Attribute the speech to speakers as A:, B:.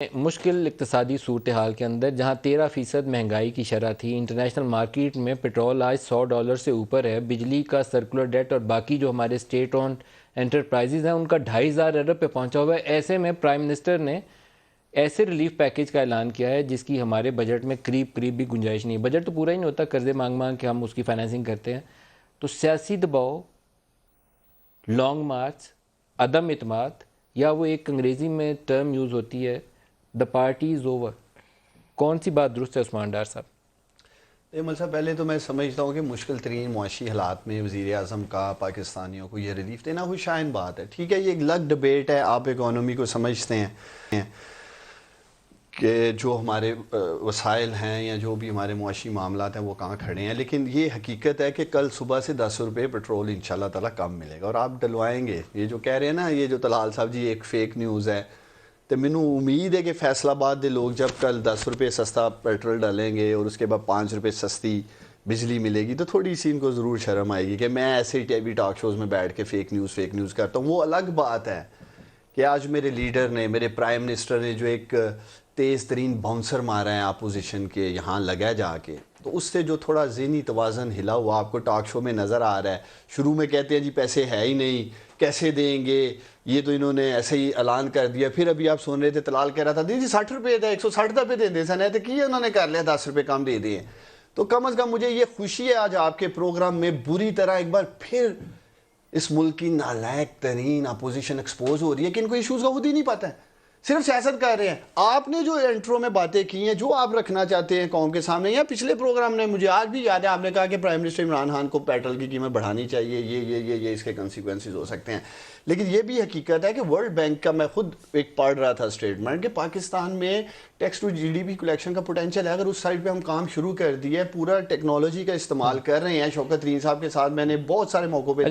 A: مشکل اقتصادی صورتحال کے اندر جہاں 13% مہنگائی کی شرح تھی، انٹرنیشنل مارکیٹ میں پٹرول آج $100 سے اوپر ہے، بجلی کا سرکولر ڈیٹ اور باقی جو ہمارے اسٹیٹ اون انٹرپرائزز ہیں ان کا 2,500 ارب پہ پہنچا ہوا ہے۔ ایسے میں پرائم منسٹر نے ایسے ریلیف پیکیج کا اعلان کیا ہے جس کی ہمارے بجٹ میں قریب بھی گنجائش نہیں ہے۔ بجٹ تو پورا ہی نہیں ہوتا، قرضے مانگ کے ہم اس کی فائنینسنگ کرتے ہیں۔ تو سیاسی دباؤ، لانگ مارچ، عدم اعتماد، یا وہ ایک انگریزی میں ٹرم یوز ہوتی ہے دا پارٹی از اوور، کون سی بات درست ہے عثمان ڈار صاحب؟
B: مل صاحب، پہلے تو میں سمجھتا ہوں کہ مشکل ترین معاشی حالات میں وزیر اعظم کا پاکستانیوں کو یہ ریلیف دینا کوئی شائن بات ہے۔ ٹھیک ہے، یہ ایک الگ ڈبیٹ ہے، آپ اکانومی کو سمجھتے ہیں کہ جو ہمارے وسائل ہیں یا جو بھی ہمارے معاشی معاملات ہیں وہ کہاں کھڑے ہیں، لیکن یہ حقیقت ہے کہ کل صبح سے 10 روپے پٹرول انشاءاللہ تعالیٰ کم ملے گا اور آپ ڈلوائیں گے۔ یہ جو کہہ رہے ہیں نا، یہ جو طلال صاحب جی ایک فیک نیوز ہے، تو مینوں امید ہے کہ فیصل آباد دے لوگ جب کل 10 روپے سستا پیٹرول ڈالیں گے اور اس کے بعد 5 روپے سستی بجلی ملے گی تو تھوڑی سی ان کو ضرور شرم آئے گی کہ میں ایسے ہی ٹی وی ٹاک شوز میں بیٹھ کے فیک نیوز کرتا ہوں۔ وہ الگ بات ہے کہ آج میرے لیڈر نے، میرے پرائم منسٹر نے جو ایک تیز ترین باؤنسر مارا ہے اپوزیشن کے یہاں لگا جا کے، تو اس سے جو تھوڑا ذہنی توازن ہلا ہوا آپ کو ٹاک شو میں نظر آ رہا ہے۔ شروع میں کہتے ہیں جی پیسے ہے ہی نہیں، کیسے دیں گے، یہ تو انہوں نے ایسے ہی اعلان کر دیا۔ پھر ابھی آپ سن رہے تھے طلال کہہ رہا تھا جی 60 روپے تھا، 160 روپے دے دیں سن، تو کی انہوں نے کر لیا 10 روپے کم دے دیے۔ تو کم از کم مجھے یہ خوشی ہے آج آپ کے پروگرام میں بری طرح ایک بار پھر اس ملک کی نالائق ترین اپوزیشن ایکسپوز ہو رہی ہے کہ ان کو ایشوز کا خود ہی نہیں پتہ ہے، صرف سیاست کر رہے ہیں۔ آپ نے جو انٹرو میں باتیں کی ہیں، جو آپ رکھنا چاہتے ہیں قوم کے سامنے، یا پچھلے پروگرام میں مجھے آج بھی یاد ہے آپ نے کہا کہ پرائم منسٹر عمران خان کو پیٹرول کی قیمت بڑھانی چاہیے، یہ اس کے کنسیکوینسز ہو سکتے ہیں۔ لیکن یہ بھی حقیقت ہے کہ ورلڈ بینک کا میں خود ایک پڑھ رہا تھا سٹیٹمنٹ کہ پاکستان میں tax to G D P collection کا پوٹینشیل ہے۔ اگر اس سائڈ پہ ہم کام شروع کر دیا ہے، پورا ٹیکنالوجی کا استعمال کر رہے ہیں، شوکت رین صاحب کے ساتھ میں نے بہت سارے موقعوں پہ